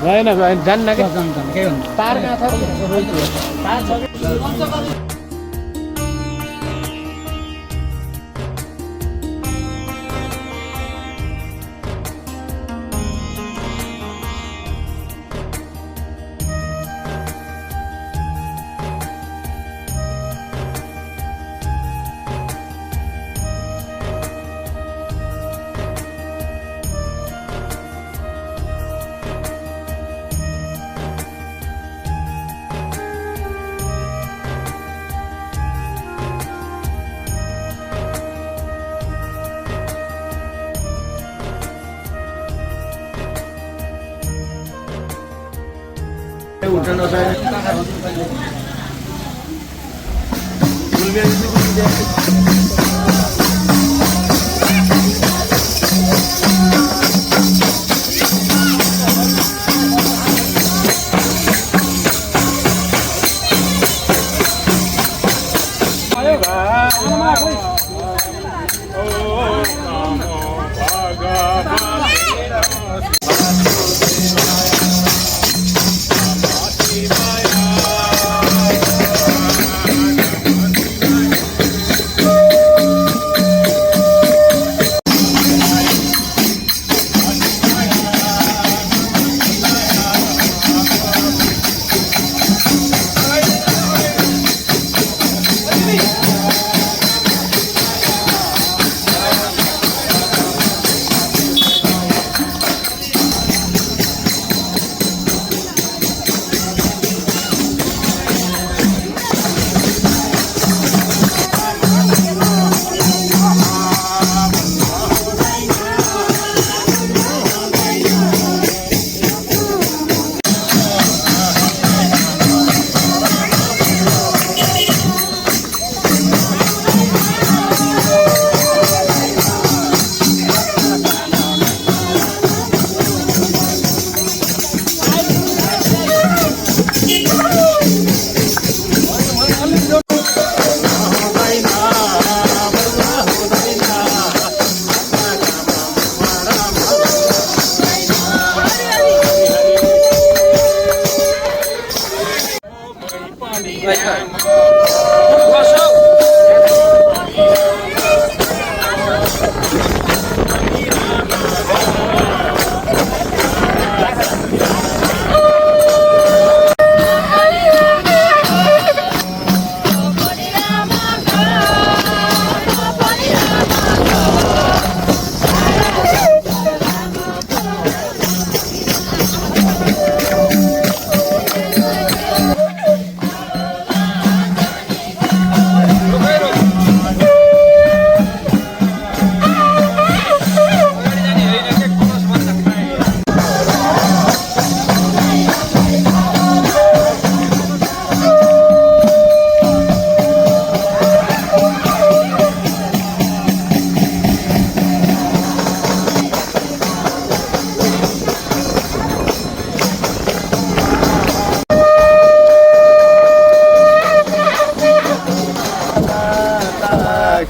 भएन जान्न के तार कहाँ छ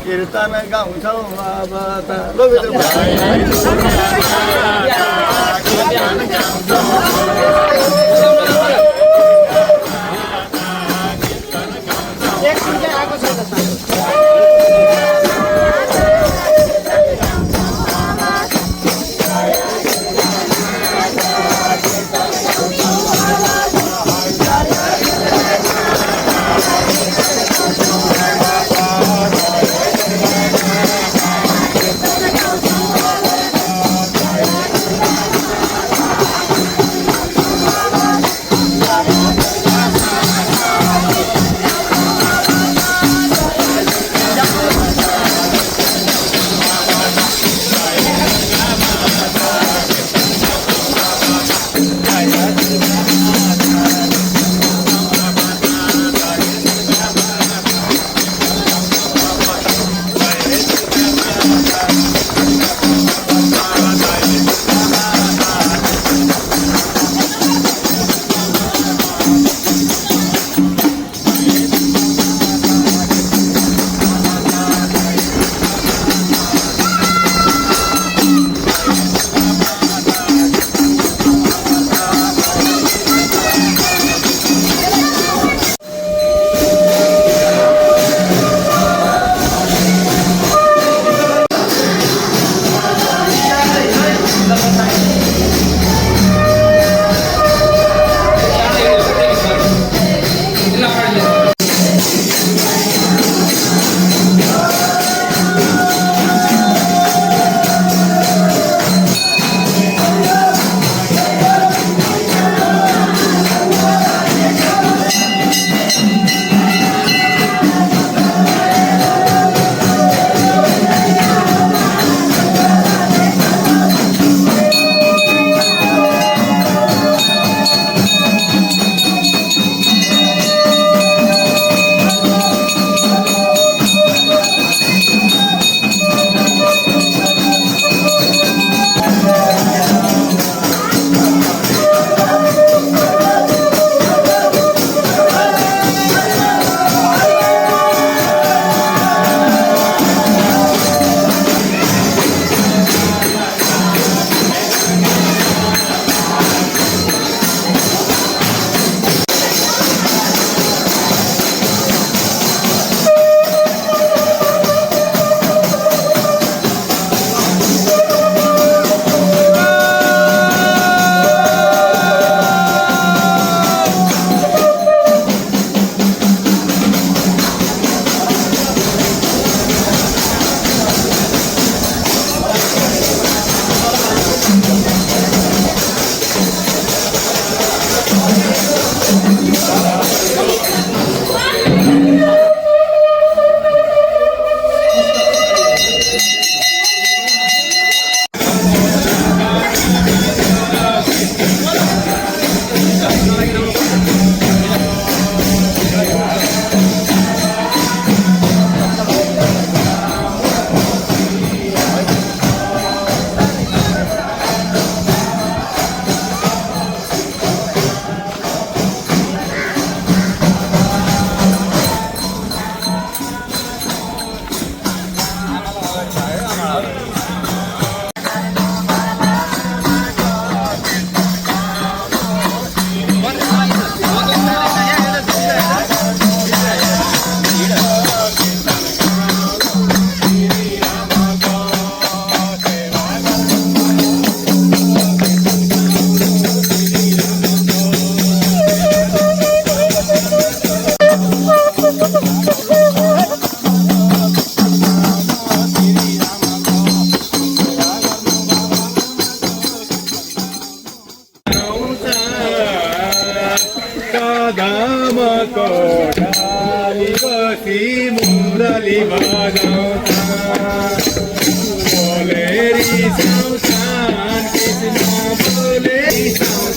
कीर्तन गाउँछौ अब त कोठाली बसी मुरली बजाउँछन् बोले रिसाउँछन् कृष्ण बोले रिसाउँछन्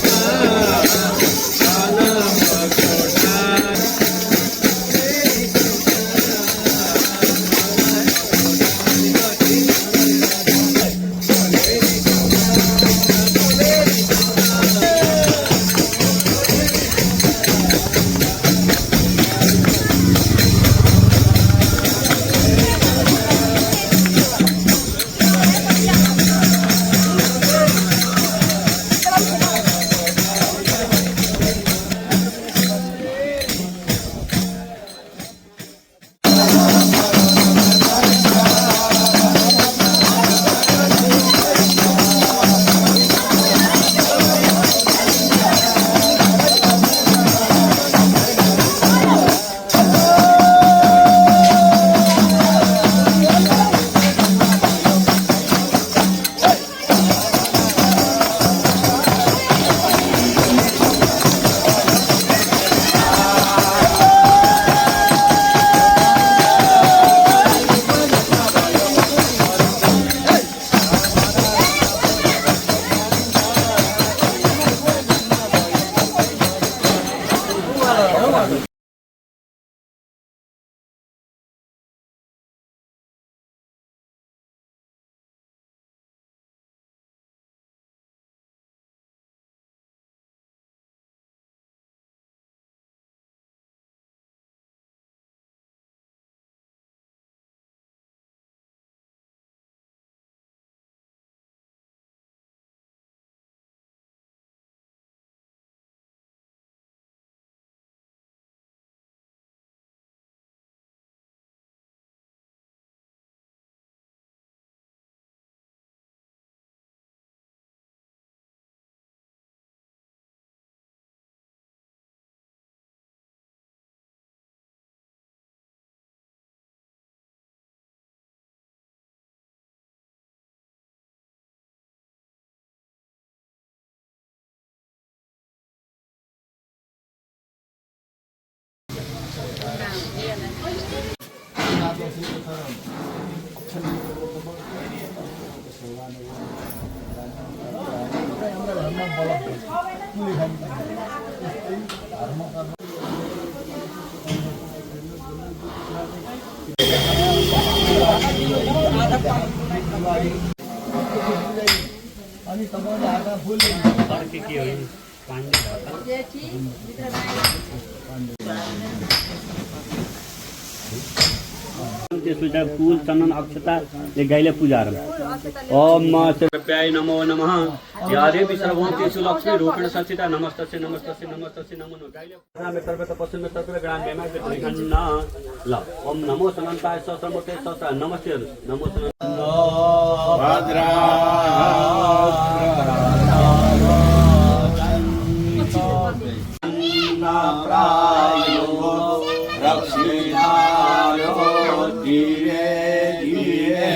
अनि तपाईले हातमा फुल के हो त्यसपछि फूल चन्दन अक्षताले गाईले पूजा ओम प्याय नमो नमः या देवी सर्वभूतेषु लक्ष्मी रूपेण संस्थिता नमस्तस्यै नमस्तस्यै नमस्तस्यै नमो नमः गाईले तर्फे पश्चिम तर्फे ग्राम बेमा गण्ण ल ओम नमो सनन्ताय सहस्रमूर्ते सहस्र नमस्ते नमो भद्रा प्रायो रक्षिणायो धीरे धीरे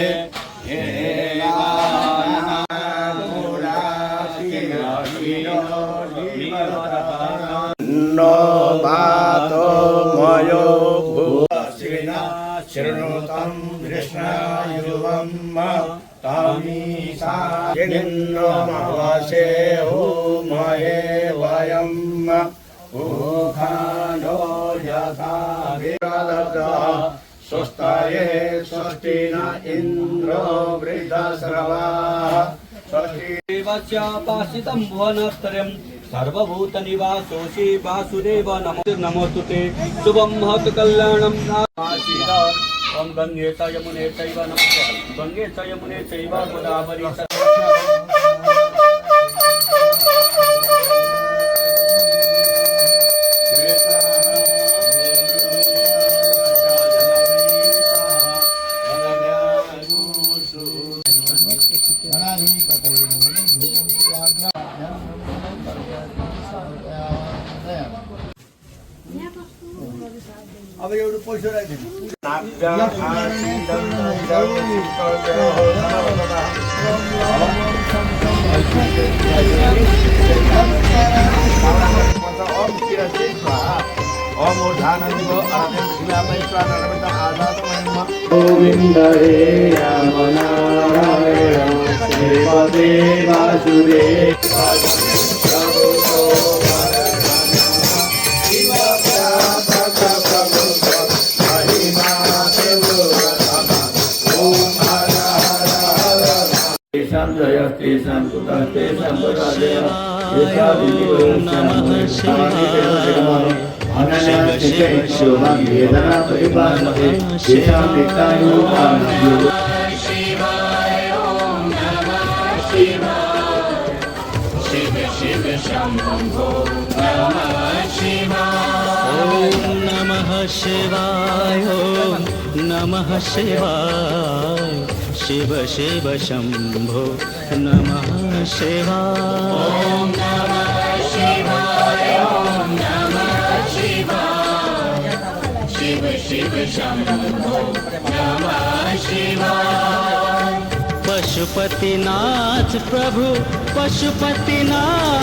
नो भातो मयो भूश्रीना शृणुतं कृष्णायुवं तामीसा यन्नो मवसे हो महे वयं उखानो यथा विरदः स्वस्ताये स्वस्तिना इन्द्रो वृद्धश्रवाः स्वस्ति देवस्य पासितं भुवनत्रयं सर्वभूतनिवासोऽसि वासुदेव नमोस्तुते शुभं महत् कल्याणं नासीद ओम गंगे च यमुने चैव नमः गंगे च यमुने चैव गोदावरी च अब एउटा पैसा राखिदिनु ओम गोविंद हे राम नारायण श्रीपदे वासुदेव जयस्तेषां कुतस्तेषां पराजय नमः शिवाय शोभं वेदना परिपालते तेषां नित्यानुगामिनो शिवाय ॐ नमः शिवाय शिव शिव शम्भो नमः शिवाय ॐ नमः शिवाय ॐ नमः शिवाय शिव शिव शम्भो नमः शिवाय ॐ नमः शिवाय ॐ नमः शिवाय शिव शिव शम्भो नमः शिवाय पशुपतिनाथ प्रभु पशुपतिनाथ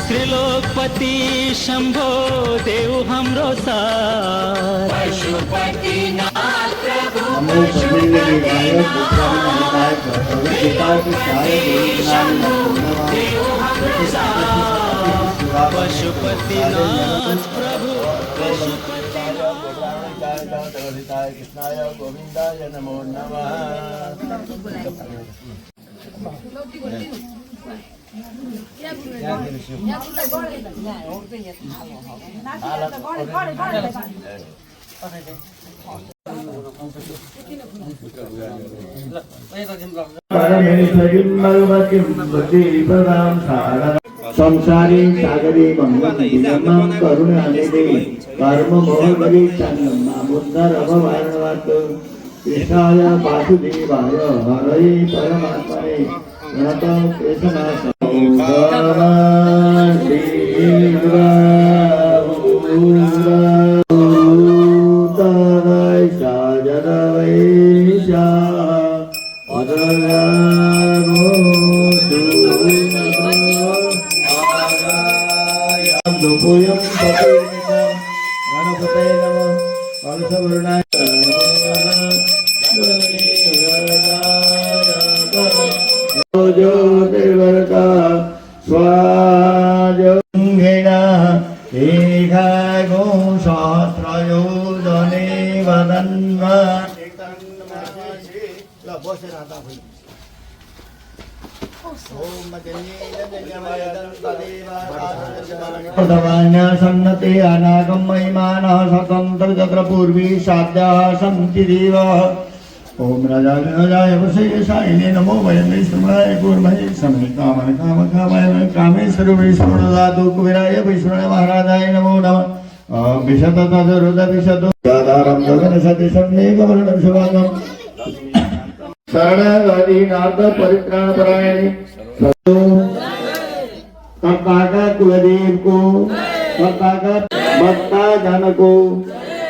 त्रिलोकपति शंभो देव हमरो साथ पशुपतिनाथ प्रभु पशुपतिनाथ प्रभु कृष्णाय गोविंदाय नमो नमः संसारी सागरी मंगलम करुणानिधि कर्म मोहकरी चन्नमुद्दर अभवानवत कृष्णाय वासुदेवाय हरये परमात्मने नमः कृष्णाय सन्नते अनागम महिमानः स्वतंत्र चक्र पूर्वी साध्याः सन्ति देवाः ओम राजाय वशेषाय नमो वयं विष्णुराय कुर्महे समय कामकामाय कामेश्वर विष्णुदातु कुबेराय विष्णुराय महाराजाय नमो नमः विशत तदरुद विशत दादारं गगन सति सन्मेघवर्णं शुभांगं शरणागति नाथ परित्राण परायणे कर्ताका कुलदेव को कर्ताका भक्ता जन को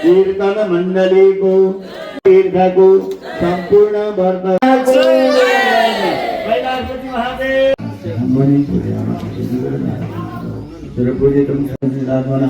कीर्तन मंडली को तीर्थ को संपूर्ण वर्ता को कैलाशपति महादेव सर्वपूजितं संसिदात्मना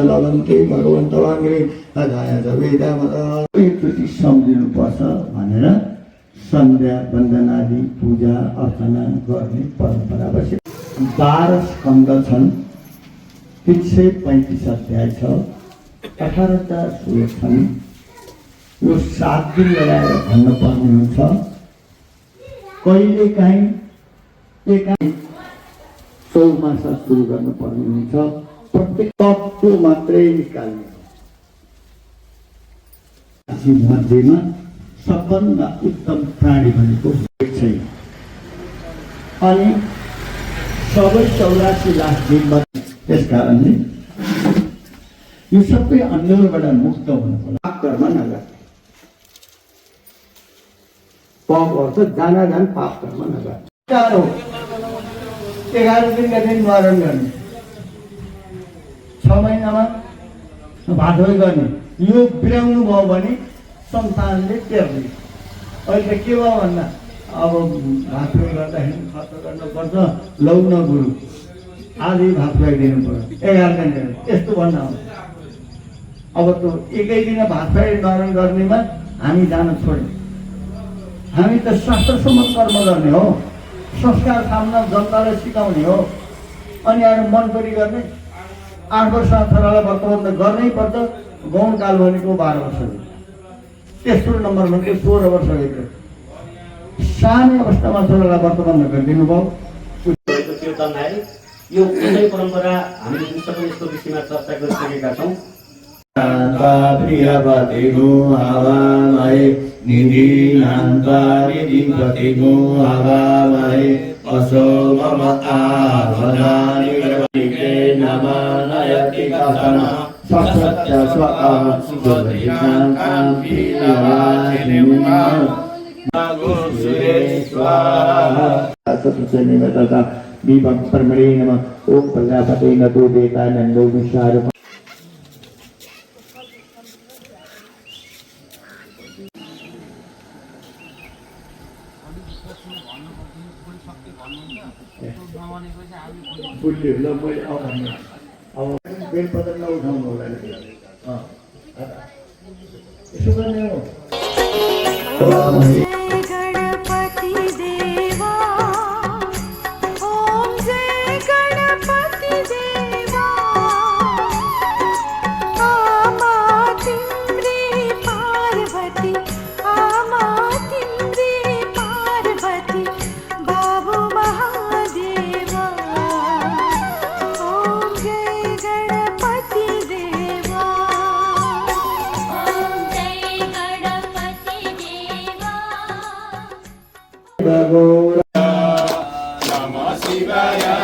लगन्ती भगवन्तवाङ्गी अधाय वेदा कृति सम्झिनुपर्छ भनेर सन्ध्या वन्दनादि पूजा अर्चना गर्ने परम्परा बस्यो 12 स्कन्द छन् 335 अध्याय छ 18टा श्लोक छन्। यो 7 दिन लगाएर भन्नुपर्ने हुन्छ। कहिलेकाहीँ एकाइ चौमासा सुरु गर्नुपर्ने हुन्छ। प्रत्येक तत्त्व मात्रै निकाल्ने मध्येमा सबभन्दा उत्तम प्राणी भनेको छैन। अनि सबै 84 लाख जीवमध्ये त्यस कारणले यो सबै अन्यबाट मुक्त हुनको लागि पाप कर्म नगर्ने। पाप अर्थ जान पाप कर्म नगर्ने। 11 दिनका दिन मरण गर्ने, 6 महिनामा भातोइ गर्ने। यो बिराउनु भयो भने सन्तानले टेर्ने। अहिले त के भयो भन्दा अब भातोइ गर्दाखेरि खर्च गर्नुपर्छ, लौ न गुरु आधी भात खुवाइदिनु पर्यो 11 दिन यस्तो भन्न आउँछ। अब त एकै दिन भात खुवाइ मरण गर्नेमा हामी जान छोड्यौँ। हामी त शास्त्रसम्म कर्म गर्ने हो, संस्कार सामना जनतालाई सिकाउने हो। अनि आएर मन परी गर्ने। 8 वर्ष छोरालाई वर्तमान त गर्नै पर्छ। गौणकाल भनेको 12 वर्ष, तेस्रो नम्बर भनेको 16 वर्षभित्र सानो अवस्थामा छोरालाई वर्तमान गरिदिनु भयो। यो कुनै परम्परा हामीले विश्वको यस्तो विषयमा चर्चा गरिसकेका छौँ। प्रियपतिगो हवामहे निधिपतिगो हवामहे असो मम आवधानि नमनयति कथन सत्य स्वः स्वाहा विभक्तर्मणे नमः। ओम प्रजापते नतो देता नंदो विशार अब बेलपत्र नउठाउनु होला यसो गर्ने हो। Namah Shivaya,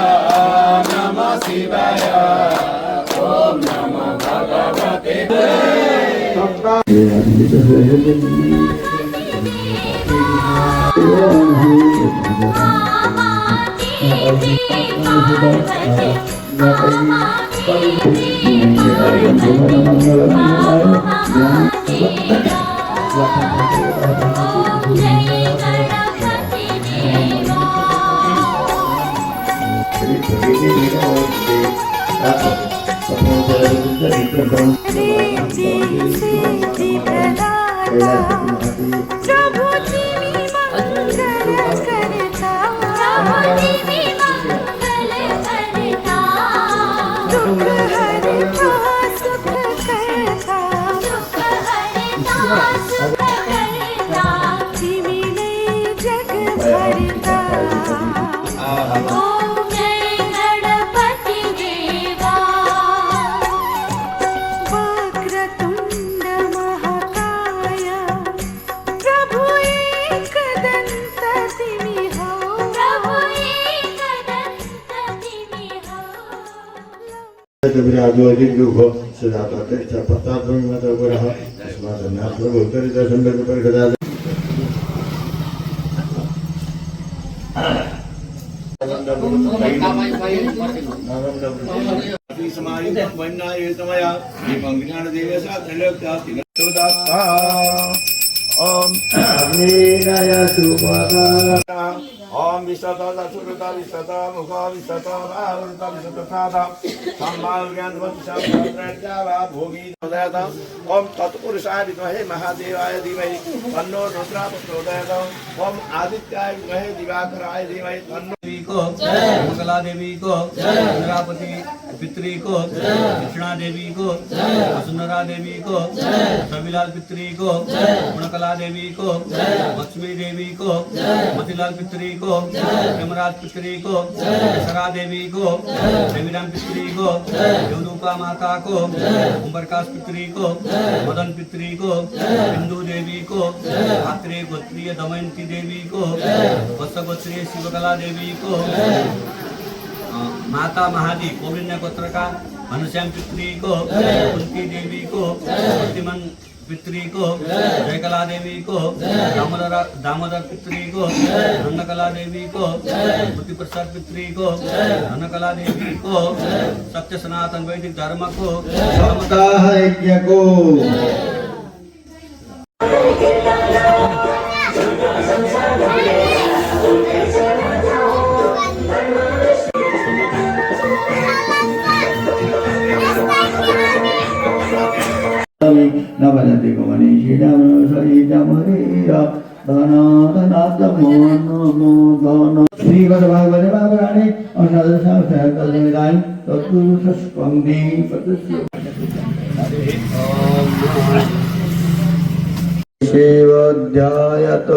Namah Shivaya, Om Namo Bhagavate Om Visata Surata Visata Mukha Visata Bhavata Visata Thada Sammalgyan Vatshamrajava Bhogi Dodayata Om Tatpurusaya Vidmahe Mahadevaya Dhimahi Tanno Rudra Prodayata Om Adityaya Vidmahe Divakaraya Dhimahi Tanno को, मंगला देवी को, इंद्रापति पित्री को, कृष्णा देवी को, वसुंधरा देवी को, रविलाल पित्री को, गुणकला देवी को, लक्ष्मी देवी को, मतीलाल पित्री को, हेमराज पित्री को, दशहरा देवी को, देवीराम पित्री को, देवरूपा माता को, ओमप्रकाश पित्री को, मदन पित्री को, हिंदू देवी को, आत्रेय गोत्रीय दमयंती देवी को, वत्स गोत्रीय शिवकला देवी को, माता महादी कौलिन्य गोत्र का घनश्याम पित्री को, कुंती देवी को, प्रतिमन पित्री को, जयकला देवी को, दामोदर पित्री को, धनकला देवी को, बुद्धि प्रसाद पित्री को, धनकला देवी को, सत्य सनातन वैदिक धर्म को, सप्ताह यज्ञ को नवनदी को मनीषी नम सही नमरीरा धना धनात मोहन मोहन श्री भागवते महापुराणे अष्टादशाध्यायी तत्पुरुषस्कन्धे शिवाध्यायत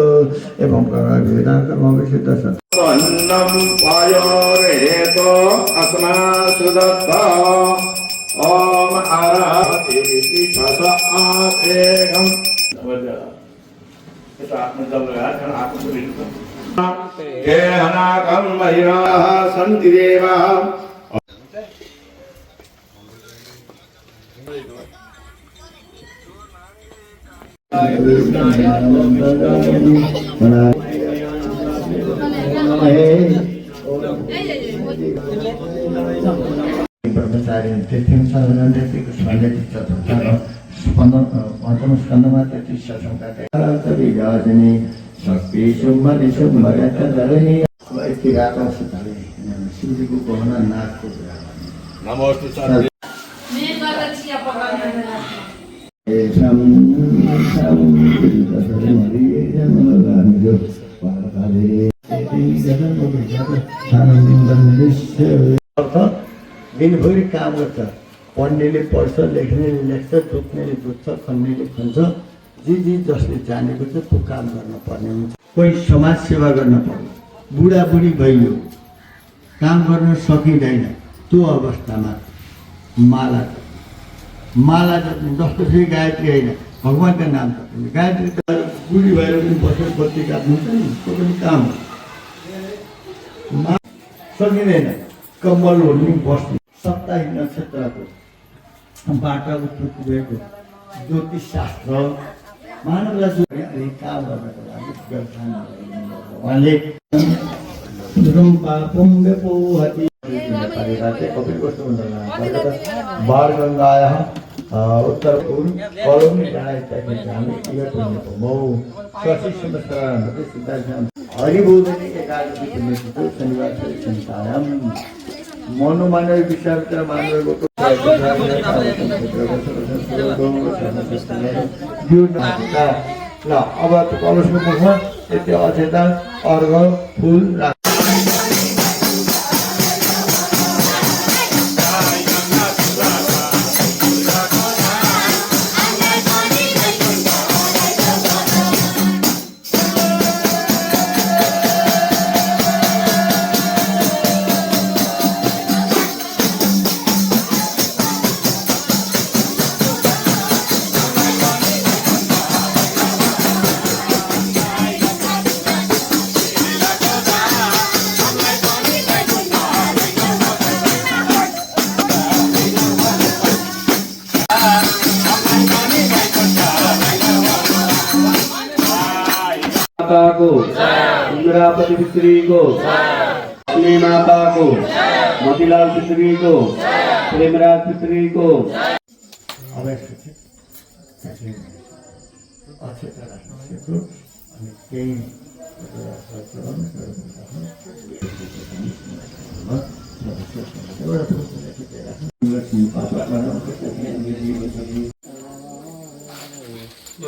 एवं कर्मविषित अन्नम पायोरेतो अस्मा सुदत्ता ओम आराधि छसआतेगम itu menjaga kan aku berikan ke anakam mahiraha santideva ब्रह्मचारी तेथीम साधना तेथी कुष्मांडे चतुर्थार पंचम स्कंदमा तेथी शशंका तेथी याजनी शक्ति शुम्भनि शुम्भरत धरणी इतिराका सुताले शिवजी को कहना नाक को नमोस्तु सर मैं बरछिया पकड़ना शम शम दशरे मरिये जनमगान जो पारकाले तेथी जगन को जाता आनंदिन बंदिश अर्थ दिनभरि काम गर्छ पढ्नेले पढ्छ लेख्नेले लेख्छ थुक्नेले थुक्छ खन्नेले खन्छ जे जसले जानेको छ त्यो काम गर्न पर्ने हुन्छ कोही समाज सेवा गर्न पर्यो बुढाबुढी भइयो काम गर्न सकिँदैन त्यो अवस्थामा माला जप्ने जस्तो चाहिँ गायत्री होइन भगवान्का नाम जप्ने गायत्री त बुढी भएर पनि बसेर बत्ती काट्नुहुन्छ नि त्यो पनि काम हो सकिँदैन कम्बल ओढ्ने बस्ने सप्ताहिक नक्षत्रको बाटाको पुगेको ज्योतिष शास्त्र मानवलाई जो काम गर्नको लागि व्यवधान उहाँले बाणगङ्गायाः उत्तरपूर्व कलौनी हरिबोधनी एकादशी पुण्यतिथि शनिबार चिन्तायाम मनोमानव विश्वामित्र मानव ल अब कलशको मुखमा यति अक्षता अर्घ फुल माता को इंद्रापति पित्री को अपनी माता को मोतीलाल पित्री को प्रेमराज पित्री को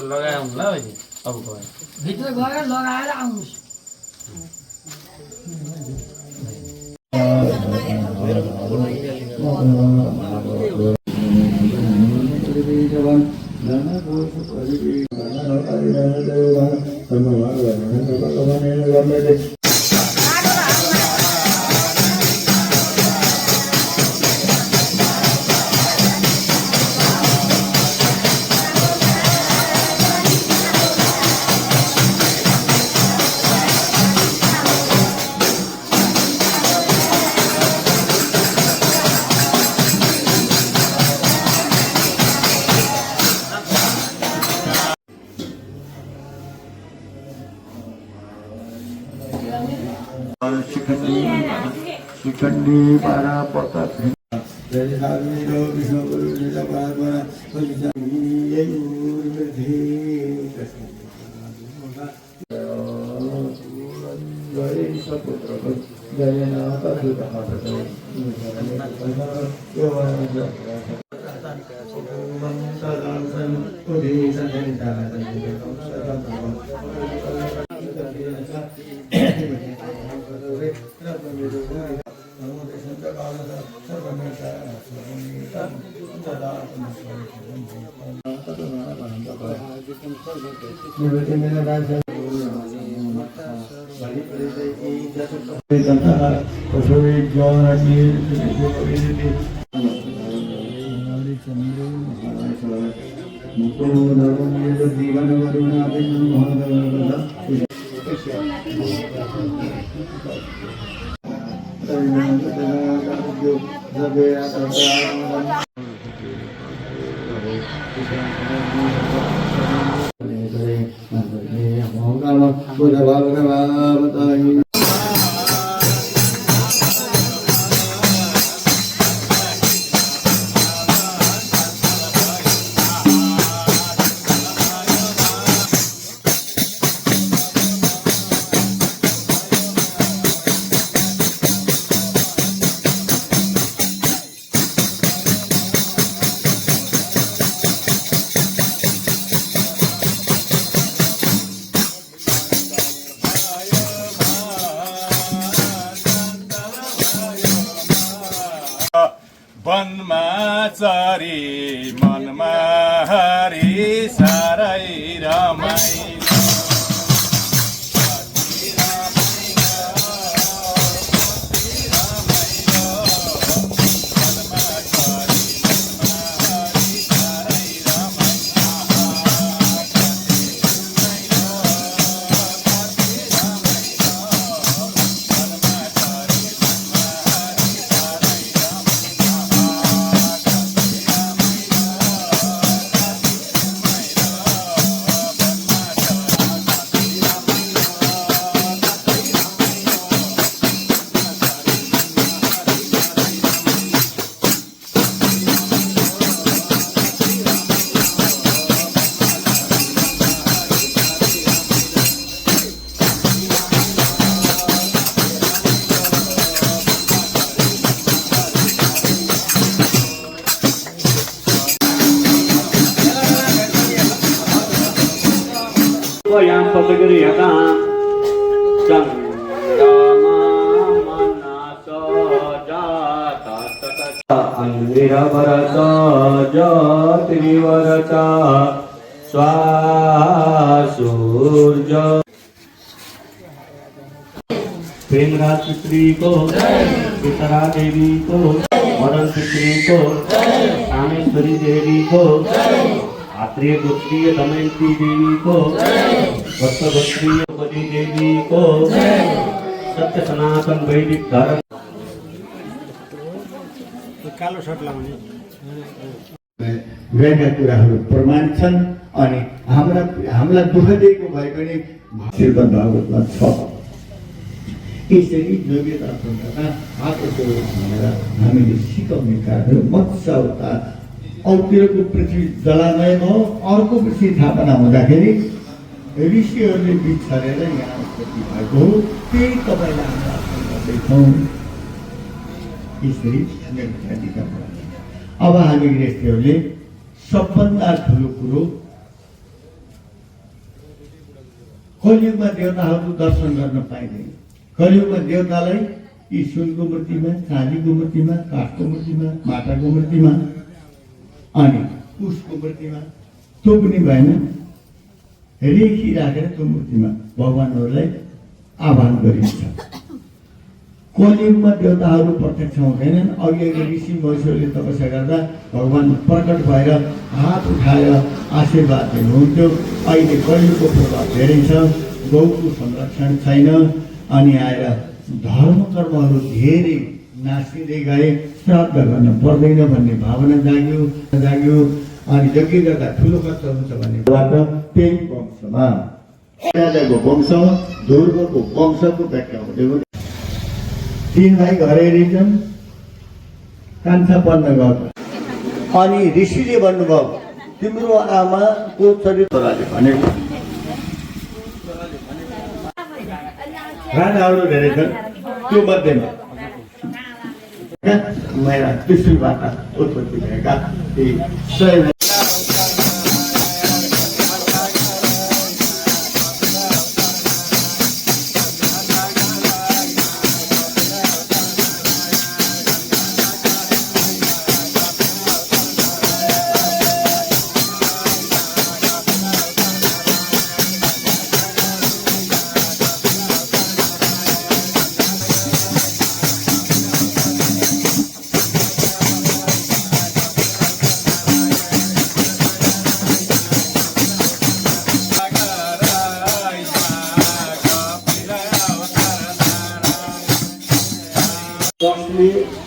लगाया होला भाइ अब भित्र गएर लगाएर आउनुस् शिखंडी पारा पोतात जय साधु विष्णु गुरु लीला पार्वना जय सपुत्र जय नाथ वनमा चरी मनमा हरि सारै रमाइलो yang pagagari yata chandrama manasa jata tata anvira varata jatri varata swasurja Premraj पितरी को पितरा देवी को मदन पितरी को कामेश्वरी देवी को आत्रेय गोत्रीय दमयंती देवी को भक्त गोत्रीय बदी देवी को सत्य सनातन वैदिक धर्म कालो सर्ट लगाउने गएका कुराहरू प्रमाण छन् अनि हामीलाई दुःख दिएको भए पनि श्रीमद् भागवतमा छ यसरी योग्यता सम्पन्न आएको भनेर हामीले सिकाउने कार्यहरू मत्स्य अवतार औतिरको पृथ्वी जलामय हो अर्को पृथ्वी स्थापना हुँदाखेरि ऋषिहरूले बिच छरेर यहाँ उत्पत्ति भएको हो त्यही तपाईँलाई हामी आश्रम गर्दैछौँ यसरी अब हामी गृहस्थीहरूले सबभन्दा ठुलो कुरो कलियुगमा देवताहरूको दर्शन गर्न पाइँदैन कलियुगमा देवतालाई यी सुनको मूर्तिमा, चाँदीको मूर्तिमा, काठको मूर्तिमा, माटाको मूर्तिमा अनि कुशको मूर्तिमा त्यो पनि भएन। रेखी राखेर त्यो मूर्तिमा भगवानहरूलाई आह्वान गरिन्छ। कलियुगमा देवताहरू प्रत्यक्ष हुँदैनन्। अघि ऋषि महर्षिहरूले तपस्या गर्दा भगवान प्रकट भएर हात उठाएर आशीर्वाद दिनुहुन्थ्यो। अहिले कलियुगको प्रभाव धेरै छ, गौको संरक्षण छैन, अनि आएर धर्म कर्महरू धेरै नासिँदै गए। श्राद्ध गर्न पर्दैन भन्ने भावना जाग्यो अनि यज्ञ गर्दा ठुलो कष्ट हुन्छ भन्नेबाट त्यही वंशमा राजाको वंश ध्रुवको वंशको व्याख्या हुँदै तीन भाइ घरै रहेछन्। कान्छा पढ्न गएको अनि ऋषिले भन्नुभयो तिम्रो आमाको चरित्र भनेको राजाहरू धेरै छन्, त्यो मध्येमा मेरा पृथ्वीबाट उत्पत्ति भएका ती स्वयं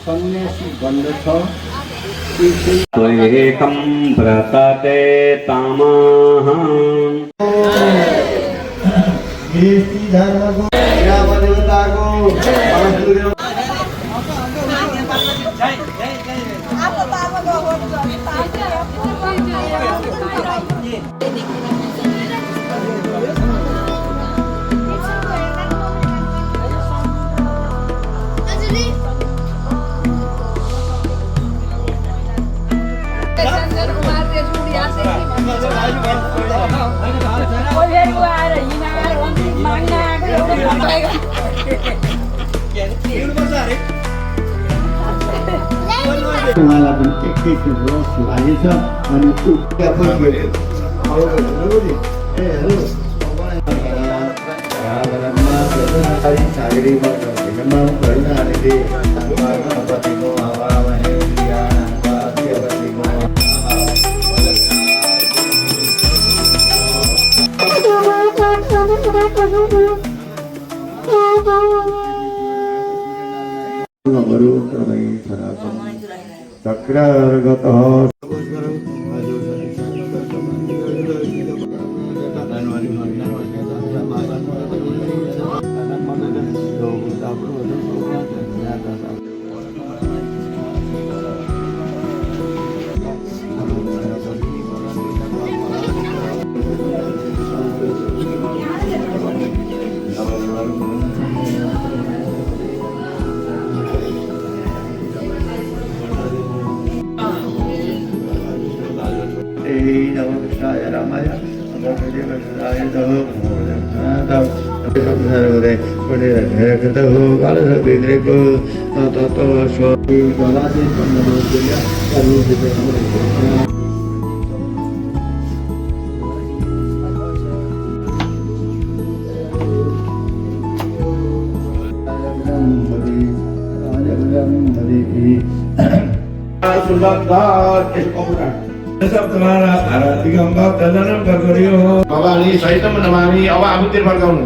सन्यासी भन्दछ त्वेकं व्रतते तामाहं यस्ति धर्मको देवताको उहाँलाई पनि एकैछिन रस लागेछ अनि चक्रगतः भवानी सहितम नमामि। अब आफूतिर फर्काउनु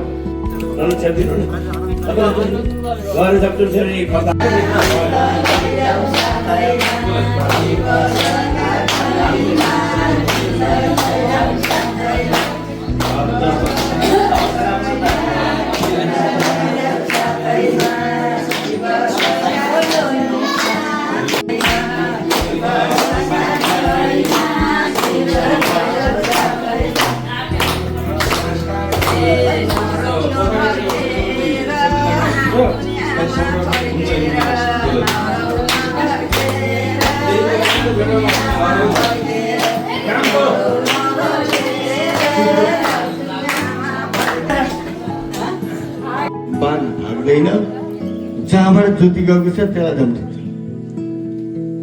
प्रस्तुति गएको छ त्यसलाई जमसुत्री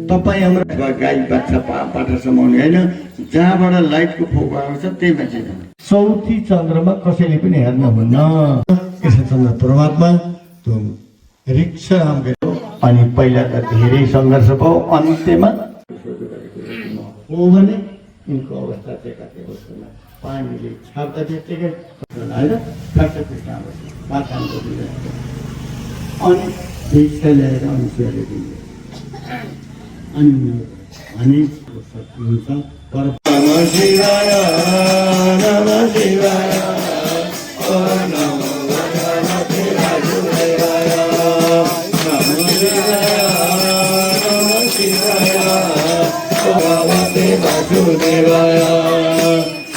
तपाईँ हाम्रो गाई बाछा पाठा समाउने होइन जहाँबाट लाइटको फोको आएको छ त्यही मान्छे जानु चौथी चन्द्रमा कसैले पनि हेर्नुहुन्न कृष्णचन्द्र परमात्मा त्यो रिक्सा अनि पहिला त धेरै सङ्घर्ष भयो अन्त्यमा हो भने यिनको अवस्था चाहिँ कति वस्तुमा पानीले छाप्दा त्यत्तिकै होइन अनि भिक्षा ल्याएर अनुसारले दिन्छ अनि भने हुन्छ तर नमः शिवाय नमः शिवाय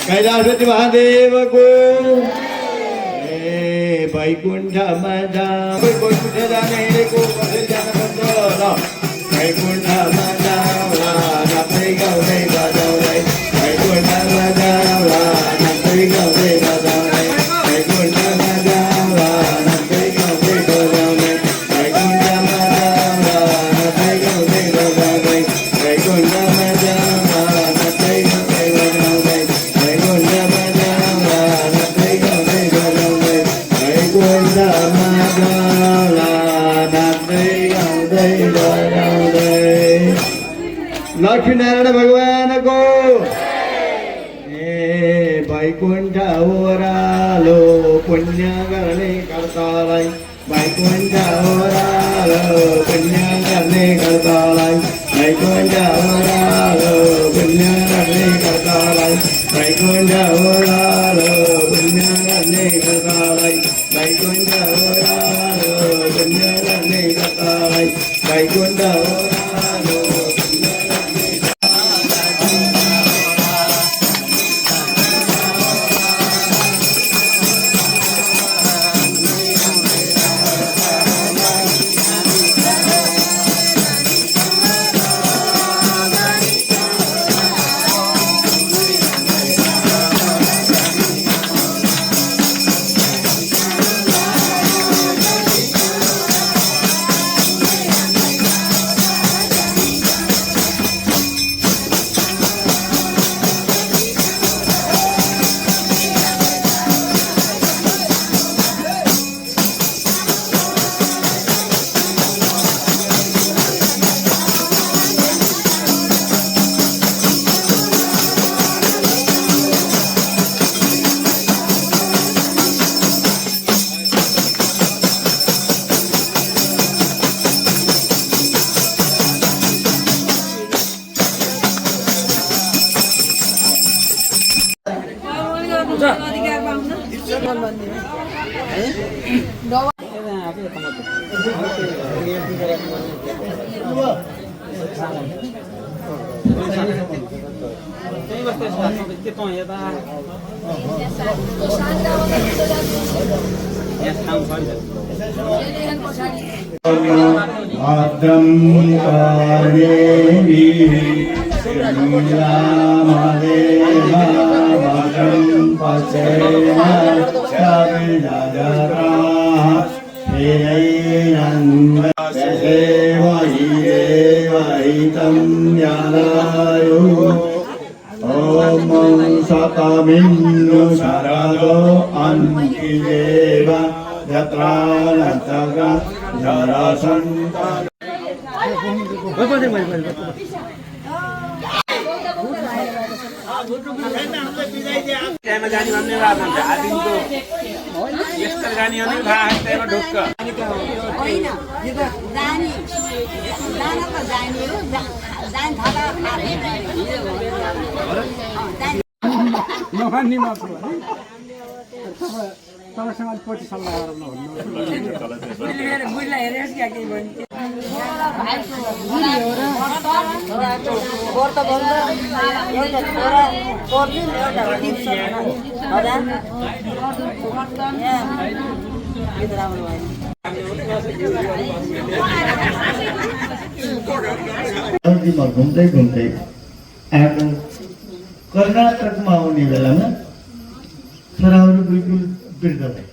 कैलासपति महादेवको वैकुण्ठमा वैकुण्ठ जानेको कसै जान सक्छ ल वैकुण्ठमा जाउँला नाच्दै गाउँदै बजाउँदै वैकुण्ठमा जाउँला नाच्दै गाउँदै बजाउँदै वैकुण्ठमा जाउँला नाच्दै गाउँदै बजाउँदै वैकुण्ठमा जाउँला नाच्दै गाउँदै बजाउँदै वैकुण्ठमा जाउँला नाच्दै गाउँदै बजाउँदै वैकुण्ठमा जाउँला नाच्दै गाउँदै बजाउँदै वैकुण्ठमा जाउँला नाच्दै गाउँदै बजाउँदै लक्ष्मीनारायण भगवानको वैकुण्ठ ओरालो पुण्य गर्ने कर्तालाई वैकुण्ठ ओरालो पुण्य गर्ने कर्तालाई वैकुण्ठ ओरालो पुण्य गर्ने कर्तालाई वैकुण्ठ ओरालो पुण्य गर्ने कर्तालाई वैकुण्ठ ओरालो पुण्य गर्ने कर्तालाई वैकुण्ठ ओरालो भद्रं कर्णेभिः भद्रं पश्येमाक्षभिर्यजत्राः हिरैरन्वहितं ज्ञानायुः ॐ शतमिन्नु शरदो अन्तिदेव यत्रा नतग्रा जरासन्त त्यहाँमा जाने भन्ने बात हुन्छ आदिमको यस्तो जाने हो नि थाहा त्यहाँमा ढुक्क होइन यो त जाने जान त जाने हो जान थाहा नखाने मात्र तपाईँसँग पछि सल्लाह गरेर घुम्दै घुम्दै आएको कर्नाटकमा आउने बेलामा छोराहरू बिल्कुल वृद्ध भए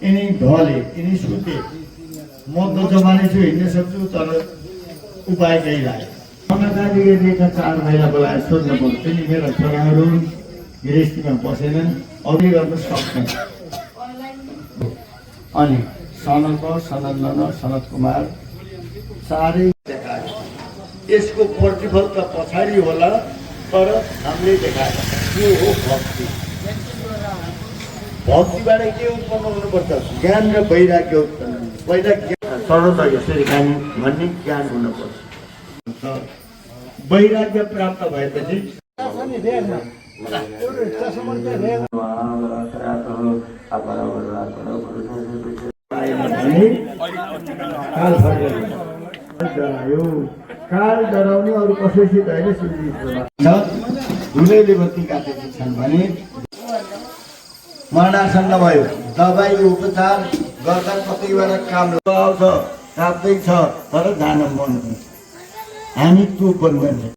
यिनी ढले यिनी सुते म त जमाने छु हिँड्न सक्छु तर उपाय केही लाग्यो रेखा 4 महिना बोलाएर सोध्न पर्छ नि मेरा छोराहरू गृहस्थीमा बसेनन् अघि गर्न सक्छन् अनि सनत कुमार साह्रै देखायो यसको प्रतिफल त पछाडि होला तर हामीले देखाएको त्यो हो भक्ति भक्तिबाट के उत्पन्न हुनुपर्छ ज्ञान र वैराग्य उत्पन्न वैराग्य सर्वत यसरी ज्ञान भन्ने ज्ञान हुनुपर्छ वैराग्य प्राप्त भएपछि काल डराउने अरू कसैसित होइन धुलैले बत्ती काटेका छन् भने मरणासन्न भयो दबाई उपचार गर्दा कतिवटा काम आउँछ राप्दै छ तर जान मन हामी चुप गर्नुपर्छ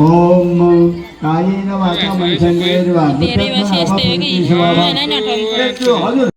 ओम कायेन वाचा मनसेन्द्रियैर्वा हजुर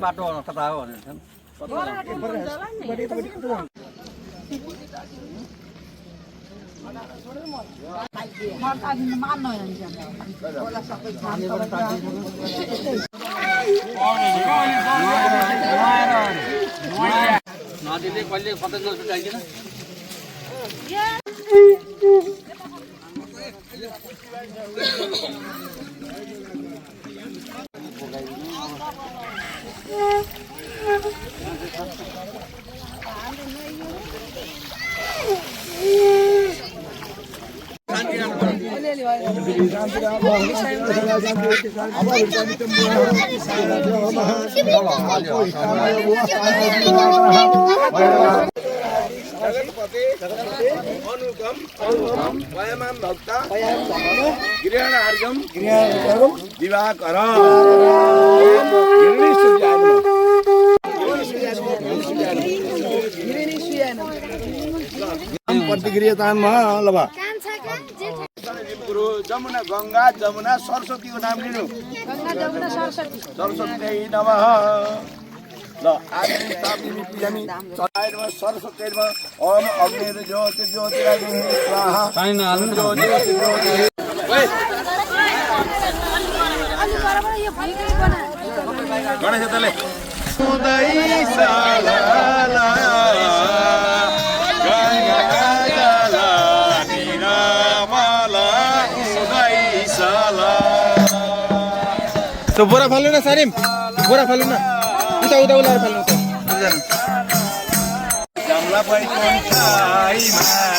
बाटो कता हो भनेर नदीले कहिले कतै नसुकाइदिन वयमां भक्ता गृहणार्घं दिवाकर प्रतिक्रियतामा लबा जमुना गंगा जमुना सरस्वतीको नाम लिनु सरस्वती नमः ल आदि तापिनी पियामी चलाइरमा सरस्वतीमा ओम अग्नि ज्योति ज्योतिराज स्वाहा ज्योति ज्योति गणेश तले उदय साला तो बोरा फाल्नु न सारिम बोरा फाल्नु न उता उता उलाएर फाल्नु त जमला पै कोठाइमा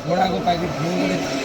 छोडाको पाइले